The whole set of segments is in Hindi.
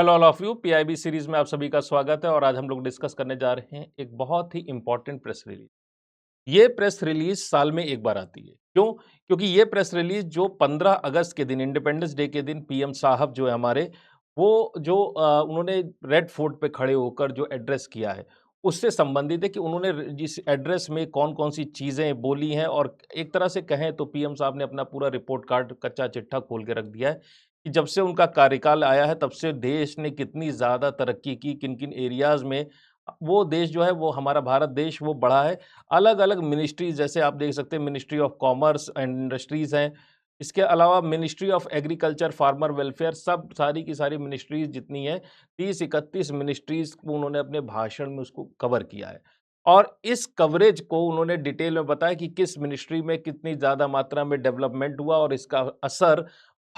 Hello all of you. PIB series में आप सभी का स्वागत है और आज हम लोग डिस्कस करने जा रहे हैं एक बहुत ही इंपॉर्टेंट प्रेस रिलीज। ये प्रेस रिलीज साल में एक बार आती है। क्यों? क्योंकि ये प्रेस रिलीज जो 15 अगस्त के दिन, इंडिपेंडेंस डे के दिन, पीएम साहब जो है हमारे, वो जो उन्होंने रेड फोर्ट पे खड़े होकर जो एड्रेस किया है, उससे संबंधित है कि उन्होंने जिस एड्रेस में कौन कौन सी चीजें बोली हैं। और एक तरह से कहें तो पीएम साहब ने अपना पूरा रिपोर्ट कार्ड, कच्चा चिट्ठा खोल के रख दिया है कि जब से उनका कार्यकाल आया है तब से देश ने कितनी ज्यादा तरक्की की, किन किन एरियाज में वो देश जो है, वो हमारा भारत देश वो बढ़ा है। अलग-अलग मिनिस्ट्रीज़, जैसे आप देख सकते हैं, ministry of commerce and industries हैं। इसके अलावा ministry of agriculture, farmer welfare, सब सारी की सारी मिनिस्ट्रीज़ जितनी हैं, 30-31 मिनिस्ट्रीज़ को उन्होंने अपने भाषण में उसको कवर किया है। और इस कवरेज को उन्होंने डिटेल में बताया कि किस मिनिस्ट्री में कितनी ज़्यादा मात्रा में डेवलपमेंट हुआ और इसका असर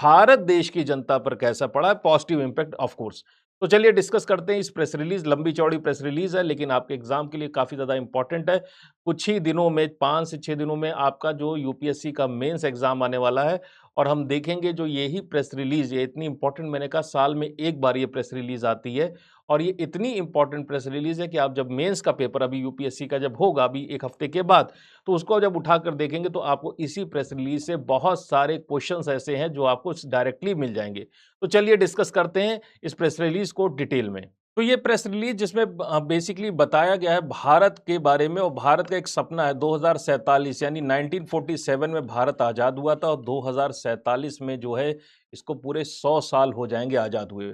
भारत देश की जनता पर कैसा पड़ा है, पॉजिटिव इम्पैक्ट ऑफ कोर्स। तो चलिए डिस्कस करते हैं इस प्रेस रिलीज। लंबी चौड़ी प्रेस रिलीज है लेकिन आपके एग्जाम के लिए काफी ज्यादा इंपॉर्टेंट है। कुछ ही दिनों में, 5 से 6 दिनों में आपका जो यूपीएससी का मेंस एग्जाम आने वाला है। और हम देखेंगे जो यही प्रेस रिलीज, ये इतनी इंपॉर्टेंट, मैंने कहा साल में एक बार ये प्रेस रिलीज आती है। और ये इतनी इंपॉर्टेंट प्रेस रिलीज है कि आप जब मेंस का पेपर अभी यूपीएससी का जब होगा अभी एक हफ्ते के बाद, तो उसको जब उठाकर देखेंगे तो आपको इसी प्रेस रिलीज से बहुत सारे क्वेश्चंस ऐसे हैं जो आपको डायरेक्टली मिल जाएंगे। तो चलिए डिस्कस करते हैं इस प्रेस रिलीज को डिटेल में। तो ये प्रेस रिलीज जिसमें बेसिकली बताया गया है भारत के बारे में, और भारत का एक सपना है 2047, यानी 1947 में भारत आज़ाद हुआ था और 2047 में जो है इसको पूरे 100 साल हो जाएंगे आज़ाद हुए।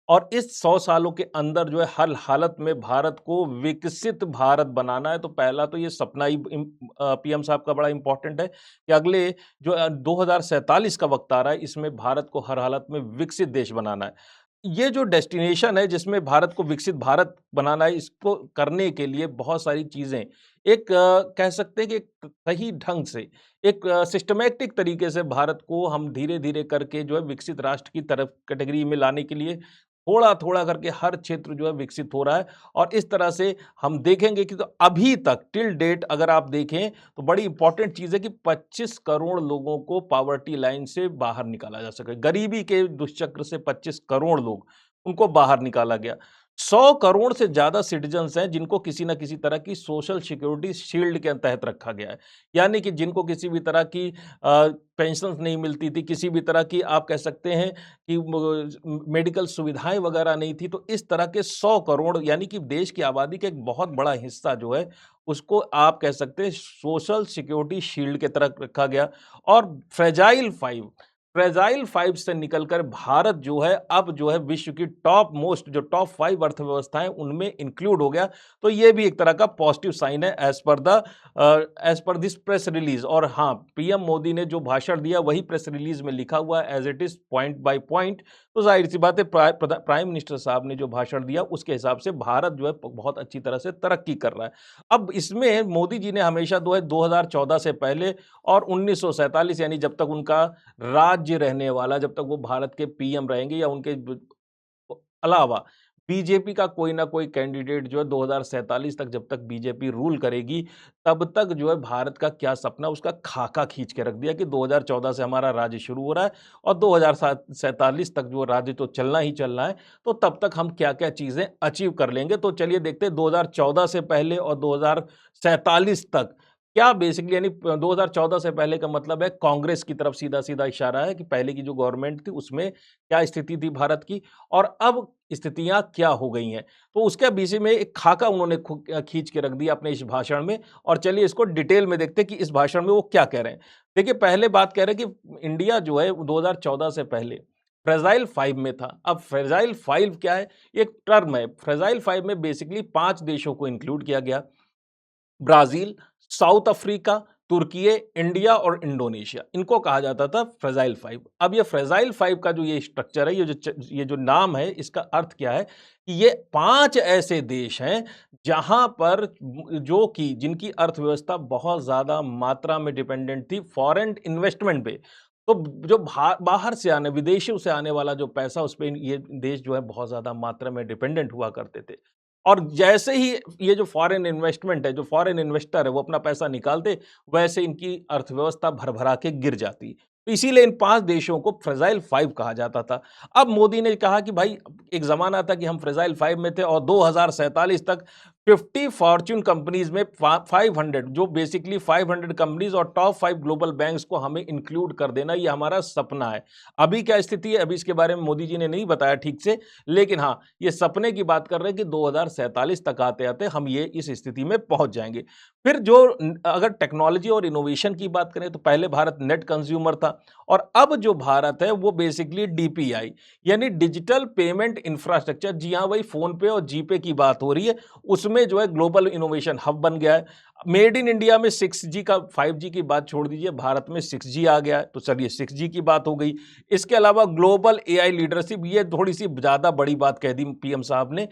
और इस 100 सालों के अंदर जो है हर हालत में भारत को विकसित भारत बनाना है। तो पहला तो ये सपना ही पीएम साहब का बड़ा इंपॉर्टेंट है कि अगले जो 2047 का वक्त आ रहा है, इसमें भारत को हर हालत में विकसित देश बनाना है। ये जो डेस्टिनेशन है जिसमें भारत को विकसित भारत बनाना है, इसको करने के लिए बहुत सारी चीज़ें, एक कह सकते हैं कि एक सही ढंग से, एक सिस्टमैटिक तरीके से भारत को हम धीरे-धीरे करके जो है विकसित राष्ट्र की तरफ कैटेगरी में लाने के लिए थोड़ा-थोड़ा करके हर क्षेत्र जो है विकसित हो रहा है। और इस तरह से हम देखेंगे कि तो अभी तक टिल डेट अगर आप देखें तो बड़ी इंपॉर्टेंट चीज़ है कि 25 करोड़ लोगों को पॉवर्टी लाइन से बाहर निकाला जा सके। गरीबी के दुष्चक्र से 25 करोड़ लोग, उनको बाहर निकाला गया। 100 करोड़ से ज़्यादा सिटीजन्स हैं जिनको किसी न किसी तरह की सोशल सिक्योरिटी शील्ड के तहत रखा गया है। यानी कि जिनको किसी भी तरह की पेंशन्स नहीं मिलती थी, किसी भी तरह की आप कह सकते हैं कि मेडिकल सुविधाएँ वगैरह नहीं थी। तो इस तरह के 100 करोड़, यानी कि देश की आबादी का एक बहुत बड़ा हिस्सा जो है, उसको आप कह सकते हैं सोशल सिक्योरिटी शील्ड की तरह रखा गया। और फ्रेजाइल 5 से निकलकर भारत जो है अब जो है विश्व की टॉप मोस्ट, जो टॉप 5 अर्थव्यवस्थाएं उनमें इंक्लूड हो गया। तो ये भी एक तरह का पॉजिटिव साइन है एज पर दिस प्रेस रिलीज। और हाँ, पीएम मोदी ने जो भाषण दिया वही प्रेस रिलीज में लिखा हुआ है as it is, point by point. तो जाहिर सी बात है प्राइम मिनिस्टर साहब ने जो भाषण दिया उसके हिसाब से भारत जो है बहुत अच्छी तरह से तरक्की कर रहा है। अब इसमें मोदी जी ने हमेशा 2014 से पहले और 1947, यानी जब तक उनका राज्य रहने वाला, जब तक वो भारत के पीएम रहेंगे या उनके अलावा बीजेपी का कोई ना कोई कैंडिडेट जो है 2047 तक, जब तक बीजेपी रूल करेगी, तब तक जो है भारत का क्या सपना, उसका खाका खींच के रख दिया कि 2014 से हमारा राज्य शुरू हो रहा है और 2047 तक जो राज्य तो चलना ही चलना है। तो तब तक हम क्या क्या चीजें अचीव कर लेंगे। तो चलिए देखते हैं 2014 से पहले और 2047 तक क्या बेसिकली, यानी 2014 से पहले का मतलब है कांग्रेस की तरफ सीधा सीधा इशारा है कि पहले की जो गवर्नमेंट थी उसमें क्या स्थिति थी भारत की और अब स्थितियां क्या हो गई हैं। तो उसके विषय में एक खाका उन्होंने खींच के रख दिया अपने इस भाषण में। और चलिए इसको डिटेल में देखते हैं कि इस भाषण में वो क्या कह रहे हैं। देखिए, पहले बात कह रहे हैं कि इंडिया जो है 2014 से पहले फ्रेजाइल 5 में था। अब फ्रेजाइल 5 क्या है? एक टर्म है। फ्रेजाइल 5 में बेसिकली 5 देशों को इंक्लूड किया गया: ब्राजील, साउथ अफ्रीका, तुर्की, इंडिया और इंडोनेशिया। इनको कहा जाता था फ्रेजाइल 5। अब ये फ्रेजाइल 5 का जो ये स्ट्रक्चर है, ये जो नाम है, इसका अर्थ क्या है कि ये 5 ऐसे देश हैं जहां पर जो कि जिनकी अर्थव्यवस्था बहुत ज्यादा मात्रा में डिपेंडेंट थी फॉरेन इन्वेस्टमेंट पे। तो जो बाहर से आने, विदेशों से आने वाला जो पैसा, उस पे ये देश जो है बहुत ज्यादा मात्रा में डिपेंडेंट हुआ करते थे। और जैसे ही ये जो फॉरेन इन्वेस्टमेंट है, जो फॉरेन इन्वेस्टर है, वो अपना पैसा निकालते, वैसे इनकी अर्थव्यवस्था भरभरा के गिर जाती। तो इसीलिए इन 5 देशों को फ्रेजाइल 5 कहा जाता था। अब मोदी ने कहा कि भाई एक ज़माना था कि हम फ्रेजाइल 5 में थे और 2047 तक 50 फॉर्च्यून कंपनीज़ में 500 जो बेसिकली 500 कंपनीज़ और टॉप 5 ग्लोबल बैंक्स को हमें इंक्लूड कर देना, ये हमारा सपना है। अभी क्या स्थिति है, अभी इसके बारे में मोदी जी ने नहीं बताया ठीक से, लेकिन हाँ, ये सपने की बात कर रहे हैं कि 2047 तक आते-आते हम ये इस स्थिति में पहुँच जाएँगे। फिर जो अगर टेक्नोलॉजी और इनोवेशन की बात करें तो पहले भारत नेट कंज्यूमर था और अब जो भारत है वो बेसिकली डीपीआई यानी डिजिटल पेमेंट इंफ्रास्ट्रक्चर, जी हाँ वही फोन पे और जीपे की बात हो रही है, उसमें जो है ग्लोबल इनोवेशन हब बन गया है। मेड इन इंडिया में 6G का 5G की बात छोड़ दीजिए, भारत में 6G आ गया है, तो चलिए 6G की बात हो गई। इसके अलावा ग्लोबल एआई लीडरशिप, ये थोड़ी सी ज्यादा बड़ी बात कह दी पीएम साहब ने।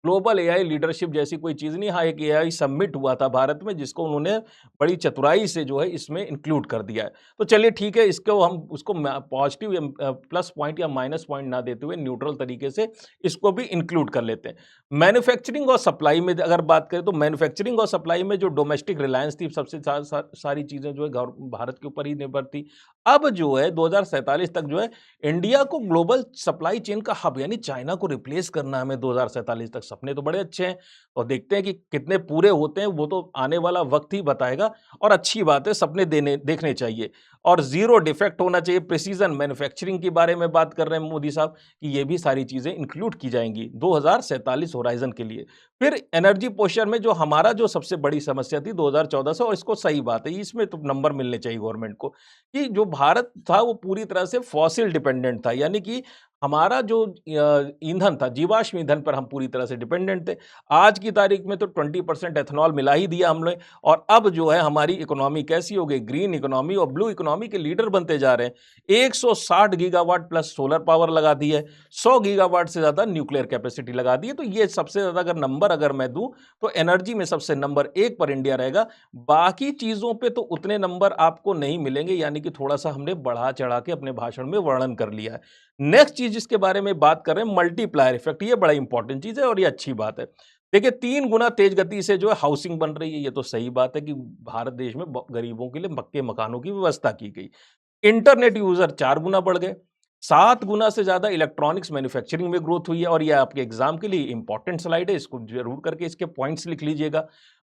ग्लोबल एआई लीडरशिप जैसी कोई चीज़ नहीं, हाँ, एक एआई समिट हुआ था भारत में जिसको उन्होंने बड़ी चतुराई से जो है इसमें इंक्लूड कर दिया है। तो चलिए ठीक है, इसको हम उसको पॉजिटिव या प्लस पॉइंट या माइनस पॉइंट ना देते हुए न्यूट्रल तरीके से इसको भी इंक्लूड कर लेते हैं। मैन्युफैक्चरिंग और सप्लाई में अगर बात करें तो मैन्युफैक्चरिंग और सप्लाई में जो डोमेस्टिक रिलायंस थी सबसे सारी चीज़ें जो है भारत के ऊपर ही निर्भर थी। अब जो है 2047 तक जो है इंडिया को ग्लोबल सप्लाई चेन का हब यानी चाइना को रिप्लेस करना है हमें 2047 तक। सपने तो बड़े अच्छे हैं और देखते हैं कि कितने पूरे होते हैं, वो तो आने वाला वक्त ही बताएगा। और अच्छी बात है, सपने देखने चाहिए और जीरो डिफेक्ट होना चाहिए। प्रिसीजन मैन्युफैक्चरिंग के बारे में बात कर रहे हैं मोदी साहब कि ये भी सारी चीजें इंक्लूड की जाएंगी 2047 होराइजन के लिए। फिर एनर्जी पोर्शन में जो हमारा जो सबसे बड़ी समस्या थी 2014 से, और इसको सही बात है, इसमें तो नंबर मिलने चाहिए गवर्नमेंट को, कि जो भारत था वो पूरी तरह से फॉसिल डिपेंडेंट था, यानी कि हमारा जो ईंधन था, जीवाश्म ईंधन पर हम पूरी तरह से डिपेंडेंट थे। आज की तारीख में तो 20% एथेनॉल मिला ही दिया हमने, और अब जो है हमारी इकोनॉमी कैसी हो गई, ग्रीन इकोनॉमी और ब्लू इकोनॉमी के लीडर बनते जा रहे हैं। 160 गीगावाट प्लस सोलर पावर लगा दी है, 100 गीगावाट से ज्यादा न्यूक्लियर कैपेसिटी लगा दी है। तो ये सबसे ज्यादा अगर नंबर अगर मैं दूं तो एनर्जी में सबसे नंबर 1 पर इंडिया रहेगा। बाकी चीजों पे तो उतने नंबर आपको नहीं मिलेंगे, यानी कि थोड़ा सा हमने बढ़ा चढ़ा के अपने भाषण में वर्णन कर लिया है। नेक्स्ट चीज जिसके बारे में बात कर रहे हैं, मल्टीप्लायर इफेक्ट, ये बड़ा इंपॉर्टेंट चीज है और ये अच्छी बात है। देखिए 3 गुना तेज गति से जो है हाउसिंग बन रही है, ये तो सही बात है कि भारत देश में गरीबों के लिए पक्के मकानों की व्यवस्था की गई। इंटरनेट यूजर 4 गुना बढ़ गए, 7 गुना से ज्यादा इलेक्ट्रॉनिक्स मैन्युफैक्चरिंग में ग्रोथ हुई है, और ये आपके एग्जाम के लिए इंपॉर्टेंट स्लाइड है, इसको जरूर करके इसके पॉइंट्स लिख लीजिएगा।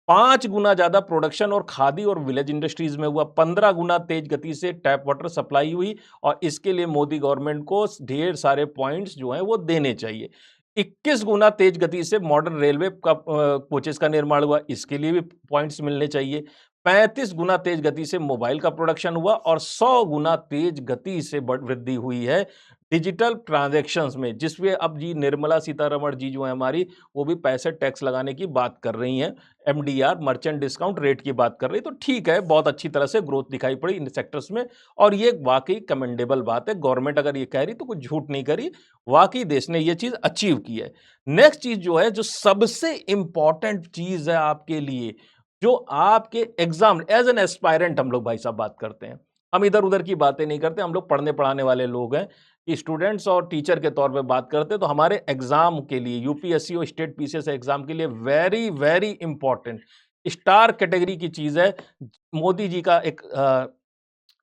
5 गुना ज्यादा प्रोडक्शन और खादी और विलेज इंडस्ट्रीज में हुआ, 15 गुना तेज गति से टैप वाटर सप्लाई हुई, और इसके लिए मोदी गवर्नमेंट को ढेर सारे पॉइंट्स जो हैं वो देने चाहिए। 21 गुना तेज गति से मॉडर्न रेलवे का कोचेस का निर्माण हुआ, इसके लिए भी पॉइंट्स मिलने चाहिए। 35 गुना तेज गति से मोबाइल का प्रोडक्शन हुआ, और 100 गुना तेज गति से वृद्धि हुई है डिजिटल ट्रांजैक्शंस में, जिसमें अब जी निर्मला सीतारमण जी जो है हमारी, वो भी पैसे टैक्स लगाने की बात कर रही हैं, एमडीआर मर्चेंट डिस्काउंट रेट की बात कर रही है। तो ठीक है, बहुत अच्छी तरह से ग्रोथ दिखाई पड़ी इन सेक्टर्स में, और ये वाकई कमेंडेबल बात है। गवर्नमेंट अगर ये कह रही तो कुछ झूठ नहीं करी, वाकई देश ने ये चीज अचीव की है। नेक्स्ट चीज जो है, जो सबसे इंपॉर्टेंट चीज है आपके लिए, जो आपके एग्जाम एज एन एस्पायरेंट हम लोग भाई साहब बात करते हैं, हम इधर उधर की बातें नहीं करते, हम लोग पढ़ने पढ़ाने वाले लोग हैं, कि स्टूडेंट्स और टीचर के तौर पे बात करते हैं, तो हमारे एग्जाम के लिए यूपीएससी और स्टेट पीसीएस एग्जाम के लिए very very important star category की चीज है। मोदी जी का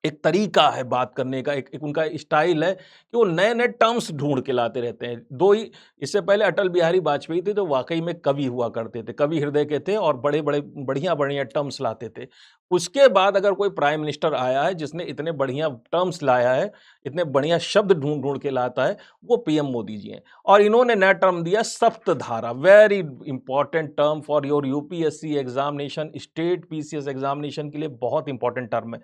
एक तरीका है बात करने का, एक उनका स्टाइल है कि वो नए नए टर्म्स ढूंढ के लाते रहते हैं। दो ही, इससे पहले अटल बिहारी वाजपेयी थे, तो वाकई में कवि हुआ करते थे, कवि हृदय के थे, और बड़े बड़े बढ़िया बढ़िया टर्म्स लाते थे। उसके बाद अगर कोई प्राइम मिनिस्टर आया है जिसने इतने बढ़िया टर्म्स लाया है, इतने बढ़िया शब्द ढूंढ ढूंढ के लाता है, वो पीएम मोदी जी हैं। और इन्होंने नया टर्म दिया सप्तधारा, very important term for your UPSC examination, state PCS examination के लिए बहुत इंपॉर्टेंट टर्म है।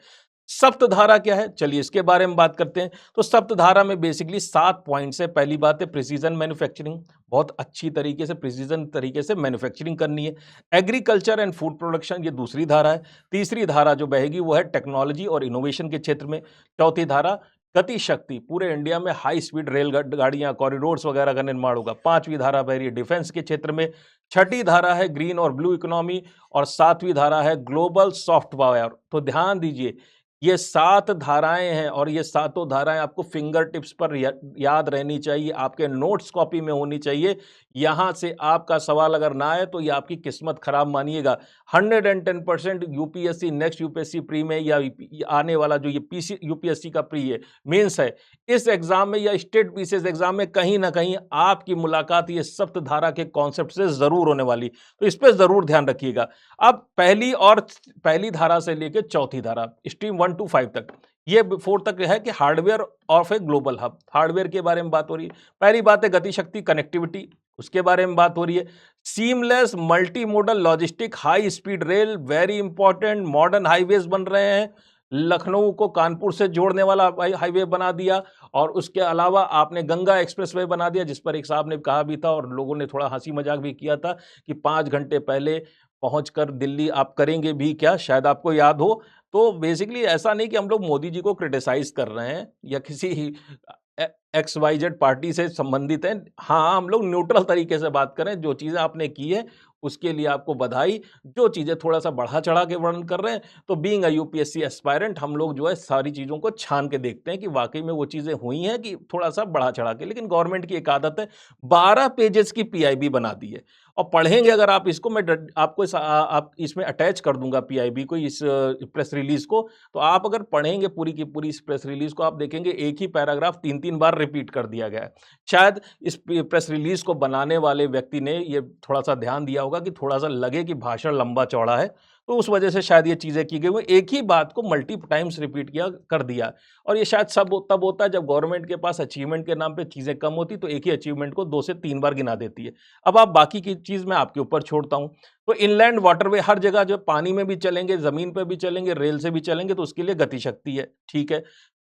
सप्तधारा क्या है, चलिए इसके बारे में बात करते हैं। तो सप्तधारा में बेसिकली 7 पॉइंट्स है। पहली बात है प्रिसीजन मैन्युफैक्चरिंग, बहुत अच्छी तरीके से प्रिसीजन तरीके से मैन्युफैक्चरिंग करनी है। एग्रीकल्चर एंड फूड प्रोडक्शन, ये दूसरी धारा है। तीसरी धारा जो बहेगी वो है टेक्नोलॉजी और इनोवेशन के क्षेत्र में। चौथी धारा गति शक्ति, पूरे इंडिया में हाई स्पीड रेल गाड़ियां, कॉरिडोर्स वगैरह का निर्माण होगा। पांचवी धारा बह रही है डिफेंस के क्षेत्र में। छठी धारा है ग्रीन और ब्लू इकोनॉमी, और सातवीं धारा है ग्लोबल सॉफ्ट पावर। तो ध्यान दीजिए, ये 7 धाराएँ हैं और ये सातों धाराएँ आपको फिंगर टिप्स पर याद रहनी चाहिए, आपके नोट्स कॉपी में होनी चाहिए। यहाँ से आपका सवाल अगर ना आए तो ये आपकी किस्मत खराब मानिएगा। 110% यूपीएससी, नेक्स्ट यूपीएससी प्री में या आने वाला जो ये पीसी यूपीएससी का प्री है, मेंस है, इस एग्जाम में या स्टेट पीसीएस एग्जाम में कहीं ना कहीं आपकी मुलाकात ये सप्तधारा के कॉन्सेप्ट से जरूर होने वाली, तो इस पे जरूर ध्यान रखिएगा। अब पहली धारा से लेकर चौथी धारा, स्ट्रीम 1 to 5 तक, ये 4 तक है कि hardware of a global hub, hardware के बारे में बात हो रही है। पहली बात है गति शक्ति कनेक्टिविटी, उसके बारे में बात हो रही है। Seamless multi modal logistic, high speed rail, very important, modern highways बन रहे हैं, लखनऊ को कानपुर से जोड़ने वाला हाईवे बना दिया, और उसके अलावा आपने गंगा एक्सप्रेसवे बना दिया, जिस पर एक साहब ने कहा भी था और लोगों ने थोड़ा हंसी मजाक भी किया था कि 5 घंटे पहले पहुंचकर दिल्ली आप करेंगे भी क्या, शायद आपको याद हो। तो बेसिकली ऐसा नहीं कि हम लोग मोदी जी को क्रिटिसाइज कर रहे हैं या किसी XYZ पार्टी से संबंधित हैं। हाँ, हम लोग न्यूट्रल तरीके से बात करें, जो चीज़ें आपने की है उसके लिए आपको बधाई। जो चीज़ें थोड़ा-सा बढ़ा-चढ़ा के वर्णन कर रहे हैं, तो बीइंग अ यूपीएससी एस्पायरेंट हम लोग जो है सारी चीज़ों को छान के देखते हैं कि वाक़ई में वो चीज़ें हुई हैं कि थोड़ा-सा बढ़ा-चढ़ा के। लेकिन गवर्नमेंट की एक आदत है, 12 पेजेज़ की पीआईबी बना दी है और पढ़ेंगे अगर आप इसको, मैं आपको आप इसमें अटैच कर दूँगा पीआईबी को, इस प्रेस रिलीज़ को, तो आप अगर पढ़ेंगे पूरी की पूरी इस प्रेस रिलीज़ को, आप देखेंगे एक ही पैराग्राफ 3-3 बार रिपीट कर दिया गया है। शायद इस प्रेस रिलीज़ को बनाने वाले व्यक्ति ने ये थोड़ा-सा ध्यान दिया होगा कि थोड़ा-सा लगे कि भाषण लंबा-चौड़ा है, तो उस वजह से शायद ये चीज़ें की गई हों। एक ही बात को मल्टी टाइम्स रिपीट कर दिया, और ये शायद तब होता है जब गवर्नमेंट के पास अचीवमेंट के नाम पे चीज़ें कम होती, तो एक ही अचीवमेंट को 2 से 3 बार गिना देती है। अब आप बाकी की चीज़ मैं आपके ऊपर छोड़ता हूँ। तो इनलैंड वाटरवे, हर जगह जो पानी में भी चलेंगे, ज़मीन पे भी चलेंगे, रेल से भी चलेंगे, तो उसके लिए गति शक्ति है, ठीक है।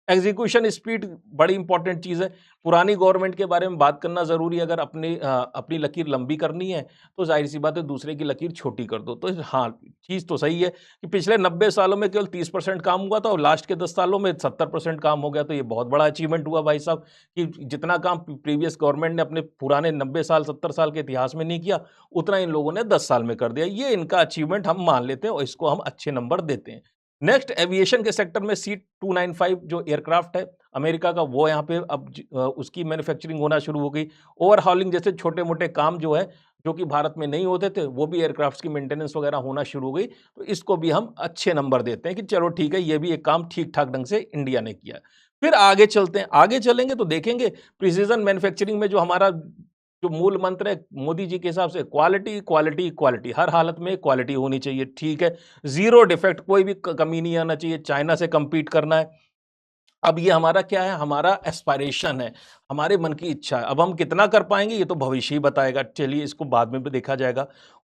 एग्जीक्यूशन स्पीड बड़ी इंपॉर्टेंट चीज़ है। पुरानी गवर्नमेंट के बारे में बात करना ज़रूरी है। अगर अपनी लकीर लंबी करनी है, तो ज़ाहिर-सी बात है दूसरे की लकीर छोटी कर दो। तो हाँ, चीज़ तो सही है कि पिछले 90 सालों में केवल 30% काम हुआ था और लास्ट के 10 सालों में 70% काम हो गया। तो ये बहुत बड़ा अचीवमेंट हुआ भाई साहब, कि जितना काम प्रीवियस गवर्नमेंट ने अपने पुराने 90 साल, 70 साल के इतिहास में नहीं किया, उतना इन लोगों ने 10 साल में कर दिया। ये इनका अचीवमेंट हम मान लेते हैं और इसको हम अच्छे नंबर देते हैं। नेक्स्ट, एविएशन के सेक्टर में C295 जो एयरक्राफ्ट है अमेरिका का, वो यहाँ पे अब उसकी मैन्युफैक्चरिंग होना शुरू हो गई। ओवरहॉलिंग जैसे छोटे-मोटे काम जो है, जो कि भारत में नहीं होते थे, वो भी एयरक्राफ्ट्स की मेंटेनेंस वगैरह होना शुरू हो गई। तो इसको भी हम अच्छे नंबर देते हैं कि चलो ठीक है, ये भी एक काम ठीक-ठाक ढंग से इंडिया ने किया। फिर आगे चलते हैं, आगे चलेंगे तो देखेंगे प्रिसिजन मैन्युफैक्चरिंग में जो हमारा जो मूल मंत्र है मोदी जी के हिसाब से, क्वालिटी, क्वालिटी, क्वालिटी, हर हालत में क्वालिटी होनी चाहिए, ठीक है। ज़ीरो डिफेक्ट, कोई भी कमी नहीं आना चाहिए। चाइना से कम्पीट करना है। अब ये हमारा क्या है, हमारा एस्पायरेशन है, हमारे मन की इच्छा है। अब हम कितना कर पाएँगे ये तो भविष्य ही बताएगा। चलिए इसको बाद में भी देखा जाएगा।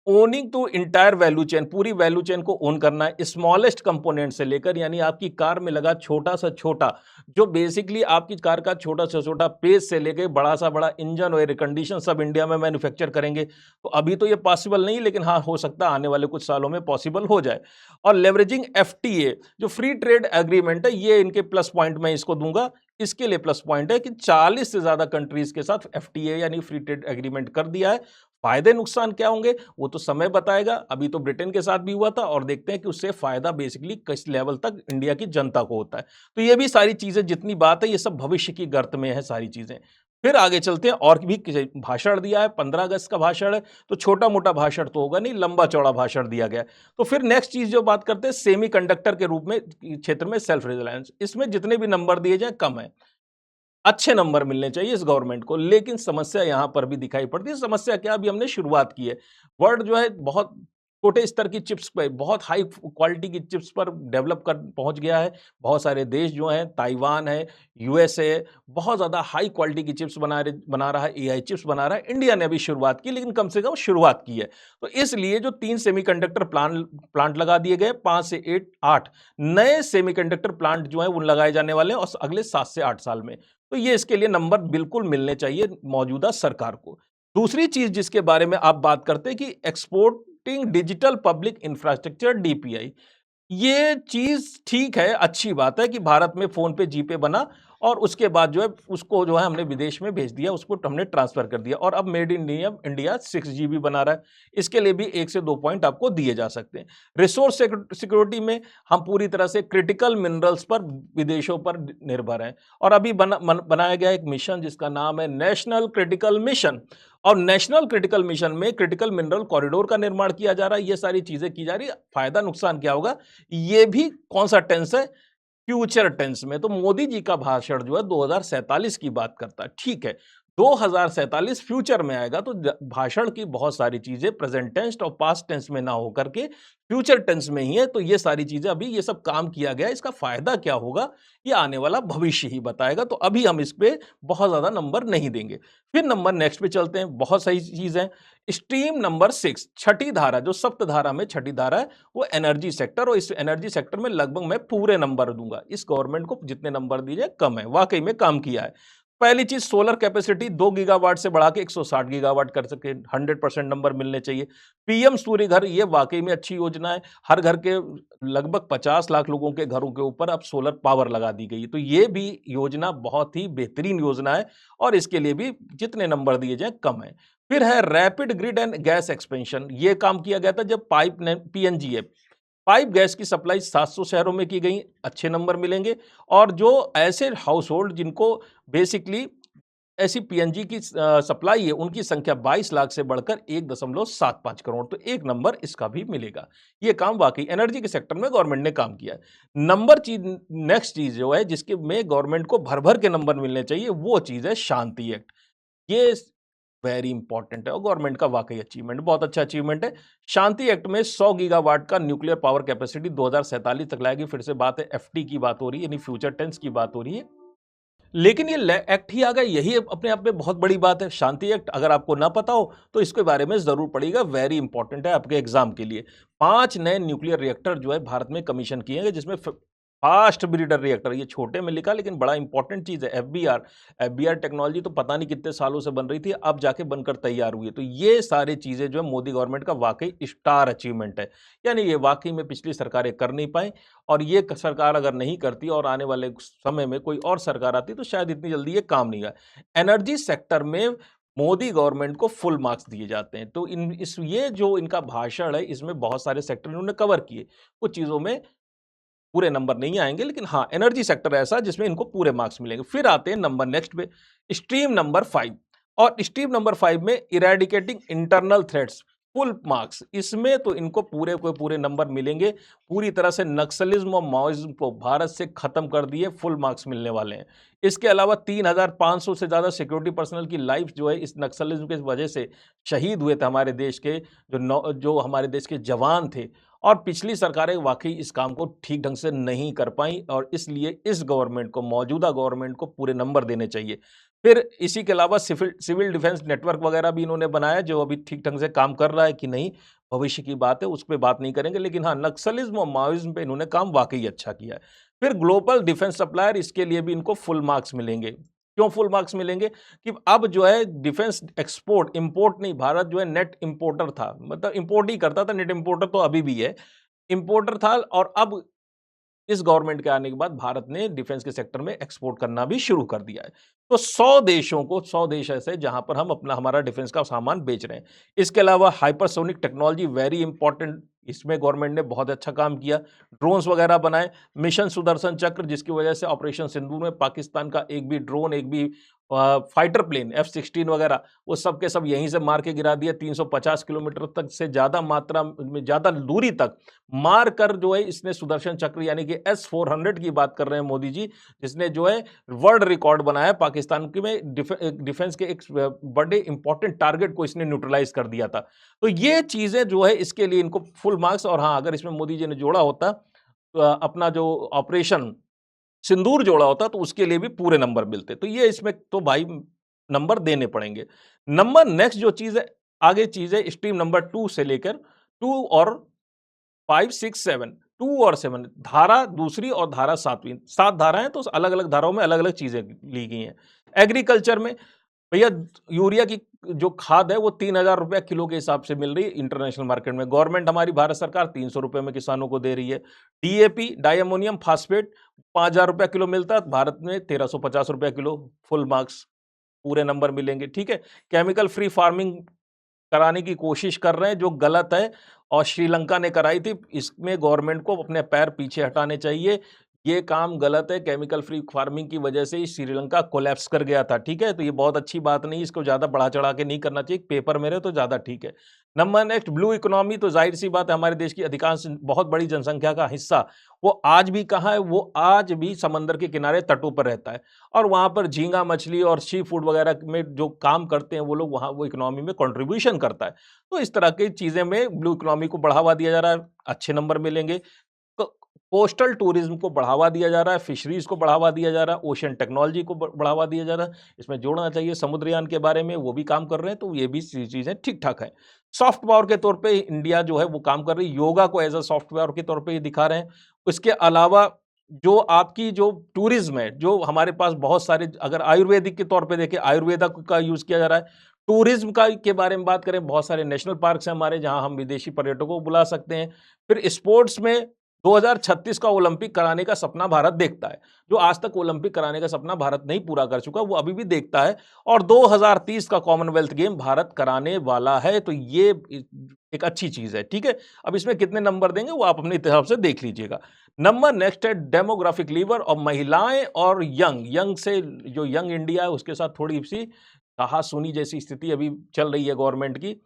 Owning to entire value chain, पूरी वैल्यू चेन को ओन करना है, स्मॉलेस्ट कंपोनेंट से लेकर, यानी आपकी कार में लगा छोटा सा छोटा, जो बेसिकली आपकी कार का छोटा से छोटा पेज से लेकर बड़ा सा बड़ा इंजन और एयर कंडीशन सब इंडिया में मैन्युफैक्चर करेंगे। तो अभी तो ये पॉसिबल नहीं, लेकिन हाँ, हो सकता है आने वाले कुछ सालों में पॉसिबल हो जाए। और लेवरेजिंग FTA जो फ्री ट्रेड एग्रीमेंट है, ये इनके प्लस पॉइंट मैं इसको दूंगा। इसके लिए प्लस पॉइंट है कि 40 से ज्यादा कंट्रीज के साथ FTA यानी फ्री ट्रेड एग्रीमेंट कर दिया है। फायदे नुकसान क्या होंगे वो तो समय बताएगा। अभी तो ब्रिटेन के साथ भी हुआ था और देखते हैं कि उससे फायदा बेसिकली किस लेवल तक इंडिया की जनता को होता है। तो ये भी सारी चीजें, जितनी बात है, ये सब भविष्य की गर्त में है सारी चीजें। फिर आगे चलते हैं, और भी भाषण दिया है। 15 अगस्त का भाषण है, तो छोटा मोटा भाषण तो होगा नहीं, लंबा चौड़ा भाषण दिया गया है। तो फिर नेक्स्ट चीज जो बात करते हैं, सेमीकंडक्टर के रूप में क्षेत्र में सेल्फ रिलायंस, इसमें जितने भी नंबर दिए जाए कम है। अच्छे नंबर मिलने चाहिए इस गवर्नमेंट को, लेकिन समस्या यहां पर भी दिखाई पड़ती है। समस्या क्या, अभी हमने शुरुआत की है। वर्ल्ड जो है बहुत छोटे स्तर की चिप्स पे, बहुत हाई क्वालिटी की चिप्स पर डेवलप कर पहुंच गया है। बहुत सारे देश जो हैं, ताइवान है, USA, बहुत ज़्यादा हाई क्वालिटी की चिप्स बना रहा है, AI चिप्स बना रहा है। इंडिया ने अभी शुरुआत की, लेकिन कम से कम शुरुआत की है। तो इसलिए जो 3 सेमीकंडक्टर प्लांट लगा दिए गए, 5 से 8 नए सेमीकंडक्टर प्लांट जो है वो लगाए जाने वाले हैं और अगले 7 से 8 साल में। तो ये इसके लिए नंबर बिल्कुल मिलने चाहिए मौजूदा सरकार को। दूसरी चीज जिसके बारे में आप बात करते हैं कि exporting digital public infrastructure DPI, ये चीज ठीक है, अच्छी बात है कि भारत में फोन पे, जीपे बना और उसके बाद जो है उसको जो है हमने विदेश में भेज दिया, उसको हमने ट्रांसफर कर दिया और अब मेड इन इंडिया 6GB बना रहा है। इसके लिए भी 1 से 2 पॉइंट आपको दिए जा सकते हैं। रिसोर्स सिक्योरिटी में हम पूरी तरह से क्रिटिकल मिनरल्स पर विदेशों पर निर्भर हैं और अभी बनाया गया एक मिशन जिसका नाम है नेशनल क्रिटिकल मिशन और नेशनल क्रिटिकल मिशन में क्रिटिकल मिनरल कॉरिडोर का निर्माण किया जा रहा है। ये सारी चीजें की जा रही है। फायदा नुकसान क्या होगा, ये भी कौन सा टेंस है, फ्यूचर टेंस में। तो मोदी जी का भाषण जो है 2047 की बात करता है, ठीक है। 2047 फ्यूचर में आएगा तो भाषण की बहुत सारी चीजें प्रेजेंट टेंस और पास्ट टेंस में ना होकर के फ्यूचर टेंस में ही है। तो ये सारी चीजें अभी ये सब काम किया गया, इसका फायदा क्या होगा ये आने वाला भविष्य ही बताएगा। तो अभी हम इस पे बहुत ज्यादा नंबर नहीं देंगे। फिर नंबर नेक्स्ट पे चलते हैं, बहुत सही चीज है। स्ट्रीम नंबर 6, छठी धारा, जो सप्त धारा में छठी धारा है वो एनर्जी सेक्टर, और इस एनर्जी सेक्टर में लगभग मैं पूरे नंबर दूंगा। इस गवर्नमेंट को जितने नंबर दीजिए कम है, वाकई में काम किया है। पहली चीज, सोलर कैपेसिटी 2 गीगावाट से बढ़ा के 160 गीगावाट कर सके, 100% नंबर मिलने चाहिए। पीएम सूर्य घर, ये वाकई में अच्छी योजना है। हर घर के लगभग 50 लाख लोगों के घरों के ऊपर अब सोलर पावर लगा दी गई है। तो ये भी योजना बहुत ही बेहतरीन योजना है और इसके लिए भी जितने नंबर दिए जाए कम है। फिर है rapid grid and gas expansion, ये काम किया गया था जब पीएनजी है, पाइप गैस की सप्लाई 700 शहरों में की गई, अच्छे नंबर मिलेंगे। और जो ऐसे हाउस होल्ड जिनको बेसिकली ऐसी पीएनजी की सप्लाई है, उनकी संख्या 22 लाख से बढ़कर 1.75 करोड़, तो एक नंबर इसका भी मिलेगा। ये काम वाकई एनर्जी के सेक्टर में गवर्नमेंट ने काम किया है। नेक्स्ट चीज जो है जिसके में गवर्नमेंट को भर भर के नंबर मिलने चाहिए, वो चीज है शांति एक्ट। ये वेरी इंपॉर्टेंट है और गवर्नमेंट का वाकई अचीवमेंट, बहुत अच्छा अचीवमेंट है। शांति एक्ट में 100 गीगावाट का न्यूक्लियर पावर कैपेसिटी 2047 तक लाएगी। फिर से बात है एफटी की बात हो रही है, यानी फ्यूचर टेंस की बात हो रही है। लेकिन ये एक्ट ही आ गया, यही अपने आप में बहुत बड़ी बात है। शांति एक्ट अगर आपको ना पता हो तो इसके बारे में जरूर पढ़िएगा, वेरी इंपॉर्टेंट है आपके एग्जाम के लिए। 5 नए न्यूक्लियर रिएक्टर जो है भारत में कमीशन किए गए, जिसमें फास्ट ब्रीडर रिएक्टर, ये छोटे में लिखा लेकिन बड़ा इंपॉर्टेंट चीज है। एफबीआर टेक्नोलॉजी तो पता नहीं कितने सालों से बन रही थी, अब जाके बनकर तैयार हुई है। तो ये सारी चीजें जो है मोदी गवर्नमेंट का वाकई स्टार अचीवमेंट है, यानी ये वाकई में पिछली सरकारें कर नहीं पाई और ये सरकार अगर नहीं करती और आने वाले समय में कोई और सरकार आती तो शायद इतनी जल्दी ये काम नहीं हुआ। एनर्जी सेक्टर में मोदी गवर्नमेंट को फुल मार्क्स दिए जाते हैं। तो ये जो इनका भाषण है इसमें बहुत सारे सेक्टर इन्होंने कवर किए, कुछ चीजों में पूरे नंबर नहीं आएंगे, लेकिन हाँ एनर्जी सेक्टर ऐसा जिसमें इनको पूरे मार्क्स मिलेंगे। फिर आते हैं नंबर नेक्स्ट पे, स्ट्रीम नंबर 5, और स्ट्रीम नंबर 5 में eradicating internal threats, full marks. इसमें तो इनको पूरे को पूरे नंबर मिलेंगे। पूरी तरह से नक्सलिज्म और माओइज्म को भारत से खत्म कर दिए, फुल मार्क्स मिलने वाले हैं। इसके अलावा 3500 से ज्यादा सिक्योरिटी पर्सनल की लाइफ जो है इस नक्सलिज्म की वजह से शहीद हुए थे हमारे देश के, जो हमारे देश के जवान थे। और पिछली सरकारें वाकई इस काम को ठीक ढंग से नहीं कर पाई और इसलिए इस गवर्नमेंट को, मौजूदा गवर्नमेंट को पूरे नंबर देने चाहिए। फिर इसी के अलावा सिविल डिफेंस नेटवर्क वगैरह भी इन्होंने बनाया, जो अभी ठीक ढंग से काम कर रहा है कि नहीं भविष्य की बात है, उस पर बात नहीं करेंगे। लेकिन हाँ, नक्सलिज्म और माओइज्म पे इन्होंने काम वाकई अच्छा किया है। फिर ग्लोबल डिफेंस सप्लायर, इसके लिए भी इनको फुल मार्क्स मिलेंगे। क्यों फुल मार्क्स मिलेंगे कि अब जो है डिफेंस एक्सपोर्ट, इंपोर्ट नहीं, भारत जो है नेट इंपोर्टर था, मतलब इंपोर्ट ही करता था, नेट इंपोर्टर तो अभी भी है, इंपोर्टर था। और अब इस गवर्नमेंट के आने के बाद भारत ने डिफेंस के सेक्टर में एक्सपोर्ट करना भी शुरू कर दिया है। तो 100 देशों को, 100 देश ऐसे जहां पर हम हमारा डिफेंस का सामान बेच रहे हैं। इसके अलावा हाइपरसोनिक टेक्नोलॉजी वेरी इंपॉर्टेंट, इसमें गवर्नमेंट ने बहुत अच्छा काम किया, ड्रोन्स वगैरह बनाए। मिशन सुदर्शन चक्र, जिसकी वजह से ऑपरेशन सिंदूर में पाकिस्तान का एक भी ड्रोन, एक भी फाइटर प्लेन F-16 वगैरह, वो सब के सब यहीं से मार के गिरा दिया। 350 किलोमीटर तक से ज्यादा मात्रा में, ज्यादा दूरी तक मार कर जो है इसने सुदर्शन चक्र यानी कि S-400 की बात कर रहे हैं मोदी जी, जिसने जो है वर्ल्ड रिकॉर्ड बनाया पाकिस्तान के में डिफेंस के एक बड़े इंपॉर्टेंट टारगेट को इसने न्यूट्रलाइज कर दिया था। तो ये चीजें जो है इसके लिए इनको फुल मार्क्स। और हाँ, अगर इसमें मोदी जी ने जोड़ा होता अपना जो ऑपरेशन सिंदूर जोड़ा होता तो उसके लिए भी पूरे नंबर मिलते। तो ये इसमें तो भाई नंबर देने पड़ेंगे। नंबर नेक्स्ट जो चीज है, आगे चीज है स्ट्रीम नंबर 2 से लेकर 2 और 5, 6, 7, 2 और 7, धारा दूसरी और धारा 7वीं, 7 धाराएं, तो अलग अलग धाराओं में अलग अलग चीजें ली गई हैं। एग्रीकल्चर में भैया यूरिया की जो खाद है वो 3,000 रुपया किलो के हिसाब से मिल रही है इंटरनेशनल मार्केट में। गवर्नमेंट हमारी भारत सरकार 300 रुपए में किसानों को दे रही है। डीएपी डाई अमोनियम फास्फेट 5,000 रुपया किलो मिलता है, भारत में 1350 रुपया किलो, फुल मार्क्स, पूरे नंबर मिलेंगे, ठीक है। केमिकल फ्री फार्मिंग कराने की कोशिश कर रहे हैं जो गलत है, और श्रीलंका ने कराई थी। इसमें गवर्नमेंट को अपने पैर पीछे हटाने चाहिए। ये काम गलत है, केमिकल फ्री फार्मिंग की वजह से ही श्रीलंका कोलैप्स कर गया था, ठीक है। तो ये बहुत अच्छी बात नहीं, इसको ज्यादा बढ़ा चढ़ा के नहीं करना चाहिए, पेपर मेरे तो ज्यादा ठीक है। नंबर नेक्स्ट, ब्लू इकोनॉमी, तो जाहिर सी बात है हमारे देश की अधिकांश बहुत बड़ी जनसंख्या का हिस्सा वो आज भी कहाँ है, वो आज भी समंदर के किनारे तटों पर रहता है, और वहां पर झींगा मछली और सी फूड वगैरह में जो काम करते हैं वो लोग, वहां वो इकोनॉमी में कंट्रीब्यूशन करता है। तो इस तरह की चीजें में ब्लू इकोनॉमी को बढ़ावा दिया जा रहा है, अच्छे नंबर मिलेंगे। कोस्टल टूरिज्म को बढ़ावा दिया जा रहा है, फिशरीज को बढ़ावा दिया जा रहा है, ओशन टेक्नोलॉजी को बढ़ावा दिया जा रहा है, इसमें जोड़ना चाहिए समुद्रयान के बारे में, वो भी काम कर रहे हैं, तो ये भी चीजें ठीक ठाक है। सॉफ्ट पावर के तौर पे इंडिया जो है वो काम कर रही है, योगा को एज अ सॉफ्ट पावर के तौर पे ये दिखा रहे हैं। उसके अलावा जो आपकी जो टूरिज्म है, जो हमारे पास बहुत सारे, अगर आयुर्वेदिक के तौर पे देखें, आयुर्वेदा का यूज किया जा रहा है। टूरिज्म का के बारे में बात करें, बहुत सारे नेशनल पार्क हैं हमारे जहां हम विदेशी पर्यटकों को बुला सकते हैं। फिर स्पोर्ट्स में 2036 का ओलंपिक कराने का सपना भारत देखता है। जो आज तक ओलंपिक कराने का सपना भारत नहीं पूरा कर चुका, वो अभी भी देखता है, और 2030 का कॉमनवेल्थ गेम भारत कराने वाला है, तो ये एक अच्छी चीज है, ठीक है। अब इसमें कितने नंबर देंगे वो आप अपने हिसाब से देख लीजिएगा। नंबर नेक्स्ट है डेमोग्राफिक लीवर, और महिलाएं और यंग यंग से जो यंग इंडिया है उसके साथ थोड़ी सी कहा सुनी जैसी स्थिति अभी चल रही है। गवर्नमेंट की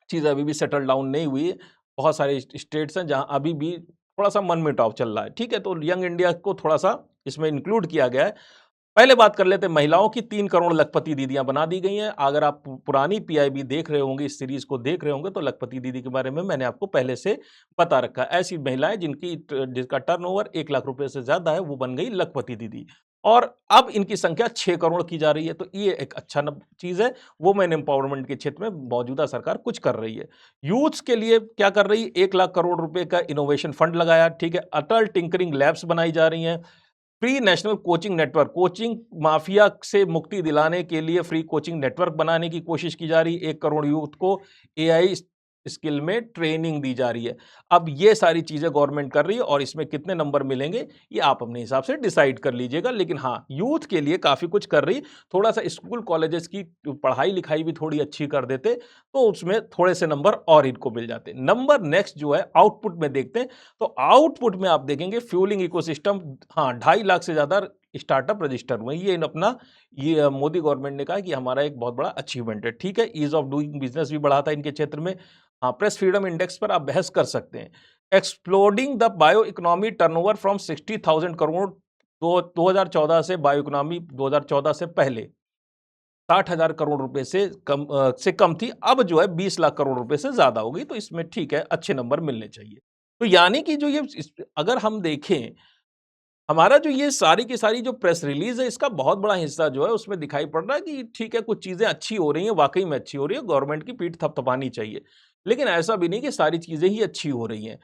चीज अभी भी सेटल डाउन नहीं हुई है। बहुत सारे स्टेट्स हैं जहां अभी भी थोड़ा सा मनमुटाव चल रहा है, ठीक है। तो यंग इंडिया को थोड़ा सा इसमें इंक्लूड किया गया है। पहले बात कर लेते हैं महिलाओं की। 3 करोड़ लखपति दीदियां बना दी गई हैं। अगर आप पुरानी पीआईबी देख रहे होंगे, इस सीरीज को देख रहे होंगे, तो लखपति दीदी के बारे में मैंने आपको पहले से बता रखा है। ऐसी महिलाएं जिसका टर्नओवर 1 लाख रुपए से ज्यादा है, वो बन गई लखपति दीदी, और अब इनकी संख्या 6 करोड़ की जा रही है। तो ये एक अच्छा चीज है। वुमेन एम्पावरमेंट के क्षेत्र में मौजूदा सरकार कुछ कर रही है। यूथ्स के लिए क्या कर रही है, 1 लाख करोड़ रुपए का इनोवेशन फंड लगाया, ठीक है। अटल टिंकरिंग लैब्स बनाई जा रही हैं। Free national coaching network, coaching mafia से मुक्ति दिलाने के लिए फ्री कोचिंग नेटवर्क बनाने की कोशिश की जा रही है। 1 करोड़ यूथ को एआई स्किल में ट्रेनिंग दी जा रही है। अब ये सारी चीजें गवर्नमेंट कर रही है, और इसमें कितने नंबर मिलेंगे ये आप अपने हिसाब से डिसाइड कर लीजिएगा। लेकिन हाँ, यूथ के लिए काफी कुछ कर रही। थोड़ा सा स्कूल कॉलेजेस की पढ़ाई लिखाई भी थोड़ी अच्छी कर देते तो उसमें थोड़े से नंबर और इनको मिल जाते। नंबर नेक्स्ट जो है आउटपुट में देखते हैं, तो आउटपुट में आप देखेंगे फ्यूलिंग इकोसिस्टम, हाँ 2.5 लाख से ज्यादा स्टार्टअप रजिस्टर हुए। ये अपना ये मोदी गवर्नमेंट ने कहा कि हमारा एक बहुत बड़ा अचीवमेंट है, ठीक है। ईज ऑफ डूइंग बिजनेस भी बढ़ा था इनके क्षेत्र में। हाँ, प्रेस फ्रीडम इंडेक्स पर आप बहस कर सकते हैं। Exploding the bio economy turnover from 60,000 crore 2014 से, बायो इकोनॉमी 2014 से पहले 60,000 करोड़ रुपए से कम थी। अब जो है 20 लाख करोड़ रुपए से ज्यादा हो गई। तो इसमें ठीक है, अच्छे नंबर मिलने चाहिए। तो यानी कि जो ये अगर हम देखें, हमारा जो ये सारी की सारी जो प्रेस रिलीज है, इसका बहुत बड़ा हिस्सा जो है उसमें दिखाई पड़ रहा है कि ठीक है, कुछ चीजें अच्छी हो रही हैं, वाकई में अच्छी हो रही है, गवर्नमेंट की पीठ थपथपानी चाहिए। लेकिन ऐसा भी नहीं कि सारी चीजें ही अच्छी हो रही हैं।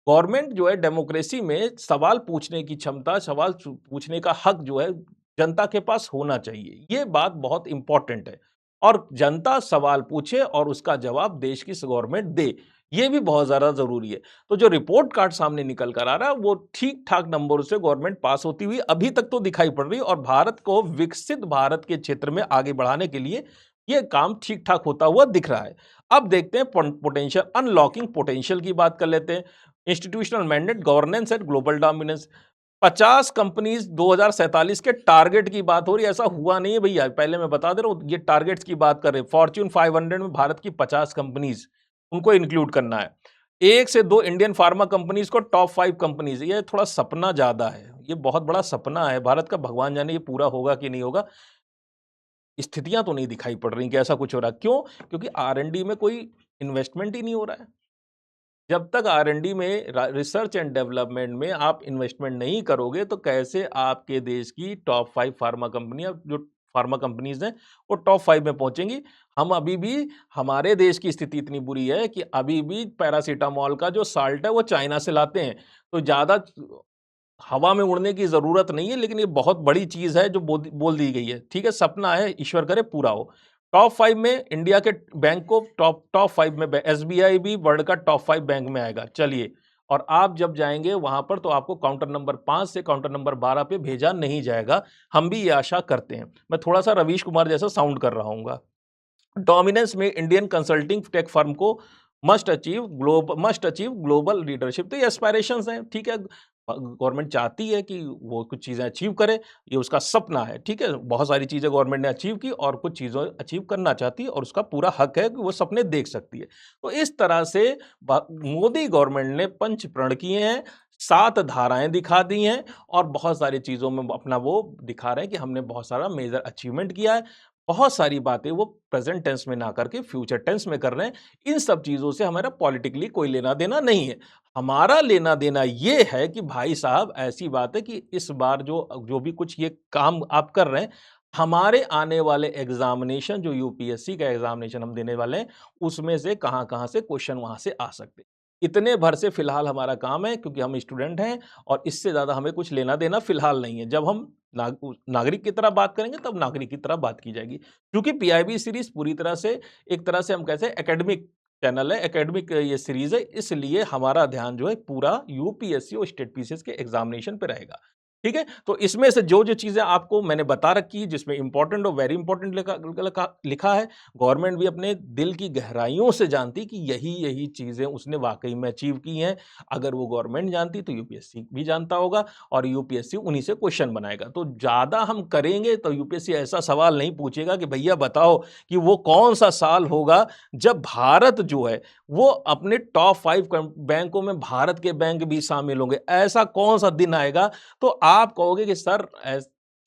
गवर्नमेंट जो है, डेमोक्रेसी में सवाल पूछने की क्षमता, सवाल पूछने का हक जो है जनता के पास होना चाहिए। ये बात बहुत इंपॉर्टेंट है, और जनता सवाल पूछे और उसका जवाब देश की गवर्नमेंट दे, ये भी बहुत ज्यादा जरूरी है। तो जो रिपोर्ट कार्ड सामने निकल कर आ रहा है, वो ठीक ठाक नंबरों से गवर्नमेंट पास होती हुई अभी तक तो दिखाई पड़ रही है, और भारत को विकसित भारत के क्षेत्र में आगे बढ़ाने के लिए ये काम ठीक ठाक होता हुआ दिख रहा है। अब देखते हैं पोटेंशियल, अनलॉकिंग पोटेंशियल की बात कर लेते हैं। Institutional mandate, governance and global dominance. 50 companies 2047 के टारगेट की बात हो रही है। ऐसा हुआ नहीं है भैया, पहले मैं बता दे रहा हूं, ये टारगेट्स की बात कर रहे हैं। फॉर्च्यून 500 में भारत की 50 कंपनीज, उनको इंक्लूड करना है। 1 से 2 इंडियन फार्मा कंपनीज को टॉप 5 कंपनीज। ये थोड़ा सपना ज्यादा है, ये बहुत बड़ा सपना है भारत का, भगवान जाने ये पूरा होगा कि नहीं होगा। स्थितियां तो नहीं दिखाई पड़ रही कि ऐसा कुछ हो रहा। क्यों? क्योंकि आर&डी में कोई इन्वेस्टमेंट ही नहीं हो रहा है। जब तक आर&डी में, रिसर्च एंड डेवलपमेंट में आप इन्वेस्टमेंट नहीं करोगे, तो कैसे आपके देश की टॉप 5 फार्मा कंपनियां, जो फार्मा कंपनीज हैं, वो टॉप 5 में पहुंचेंगी। हम अभी भी, हमारे देश की स्थिति इतनी बुरी है कि अभी भी पैरासीटामोल का जो साल्ट है वो चाइना से लाते हैं। तो ज्यादा हवा में उड़ने की ज़रूरत नहीं है, लेकिन ये बहुत बड़ी चीज़ है जो बोल दी गई है, ठीक है? सपना है, ईश्वर करे पूरा हो। टॉप 5 में इंडिया के बैंक को टॉप 5 में एसबीआई भी वर्ल्ड का टॉप 5 बैंक में आएगा, चलिए। और आप जब जाएँगे वहाँ पर तो आपको काउंटर नंबर 5 से काउंटर नंबर 12 पे भेजा नहीं जाएगा, हम भी ये आशा करते हैं। मैं थोड़ा-सा रवीश कुमार जैसा साउंड कर रहा हूँगा। डोमिनेंस में इंडियन कंसल्टिंग टेक फर्म को मस्ट अचीव ग्लोबल लीडरशिप, तो ये एस्पायरेशंस हैं, ठीक है। गवर्नमेंट चाहती है कि वो कुछ चीज़ें अचीव करे, ये उसका सपना है, ठीक है। बहुत सारी चीज़ें गवर्नमेंट ने अचीव की और कुछ चीज़ें अचीव करना चाहती है और उसका पूरा हक है कि वो सपने देख सकती है। तो इस तरह से मोदी गवर्नमेंट ने पंच प्रण किए हैं, 7 धाराएं दिखा दी हैं और बहुत सारी चीज़ों में अपना वो दिखा रहे हैं कि हमने बहुत सारा मेजर अचीवमेंट किया है। बहुत सारी बातें वो प्रेजेंट टेंस में ना करके फ्यूचर टेंस में कर रहे हैं। इन सब चीज़ों से हमारा पॉलिटिकली कोई लेना-देना नहीं है। हमारा लेना-देना ये है कि भाई साहब ऐसी बात है कि इस बार जो भी कुछ ये काम आप कर रहे हैं, हमारे आने वाले एग्ज़ामिनेशन जो यूपीएससी का एग्ज़ामिनेशन हम देने वाले हैं, उसमें से कहाँ-कहाँ से क्वेश्चन वहाँ से आ सकते हैं। इतने भर से फिलहाल हमारा काम है क्योंकि हम स्टूडेंट हैं और इससे ज़्यादा हमें कुछ लेना-देना फिलहाल नहीं है। जब हम नागरिक की तरह बात करेंगे तब नागरिक की तरह बात की जाएगी। क्योंकि पीआईबी सीरीज़ पूरी तरह से एक तरह से हम कह सकते हैं एकेडमिक चैनल है, एकेडमिक ये सीरीज़ है, इसलिए हमारा ध्यान जो है पूरा यूपीएससी और स्टेट पीसीएस के एग्ज़ामिनेशन पे रहेगा। ठीक है? तो इसमें से जो-जो चीज़ें आपको मैंने बता रखी है जिसमें इम्पोर्टेंट और वेरी इम्पोर्टेंट लिखा है, गवर्नमेंट भी अपने दिल की गहराइयों से जानती है कि यही-यही चीज़ें उसने वाक़ई में अचीव की हैं। अगर वो गवर्नमेंट जानती तो यूपीएससी भी जानता होगा और यूपीएससी उन्हीं से क्वेश्चन बनाएगा। तो ज़्यादा हम करेंगे तो यूपीएससी ऐसा सवाल नहीं पूछेगा कि भैया बताओ कि वो कौन-सा साल होगा जब भारत जो है वो अपने टॉप 5 बैंकों में भारत के बैंक भी शामिल होंगे। ऐसा कौन-सा दिन आएगा तो आप कहोगे कि सर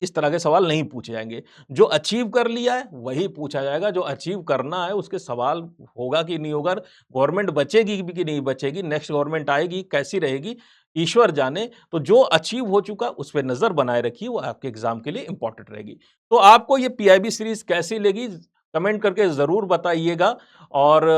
इस तरह के सवाल नहीं पूछे जाएँगे। जो अचीव कर लिया है वही पूछा जाएगा, जो अचीव करना है उसके सवाल होगा कि नहीं होगा, गवर्नमेंट बचेगी भी कि नहीं बचेगी, नेक्स्ट गवर्नमेंट आएगी कैसी रहेगी, ईश्वर जाने। तो जो अचीव हो चुका उस पे नज़र बनाए रखिए, वो आपके एग्ज़ाम के लिए इम्पोर्टेंट रहेगी। तो आपको ये पीआईबी सीरीज़ कैसी लगी? कमेंट करके ज़रूर बताइएगा और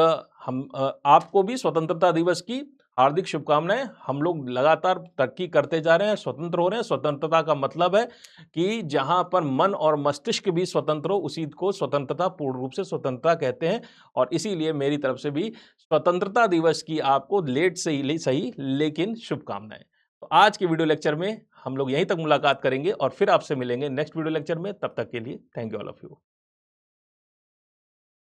आपको भी स्वतंत्रता दिवस की हार्दिक शुभकामनाएँ। हम लोग लगातार तरक्की करते जा रहे हैं, स्वतंत्र हो रहे हैं। स्वतंत्रता का मतलब है कि जहाँ पर मन और मस्तिष्क भी स्वतंत्र हो, उसी को स्वतंत्रता पूर्ण रूप से स्वतंत्रता कहते हैं और इसीलिए मेरी तरफ से भी स्वतंत्रता दिवस की आपको लेट से ही सही लेकिन शुभकामनाएँ। तो आज के वीडियो लेक्चर में हम लोग यहीं तक मुलाकात करेंगे और फिर आपसे मिलेंगे नेक्स्ट वीडियो लेक्चर में। तब तक के लिए thank you all of you.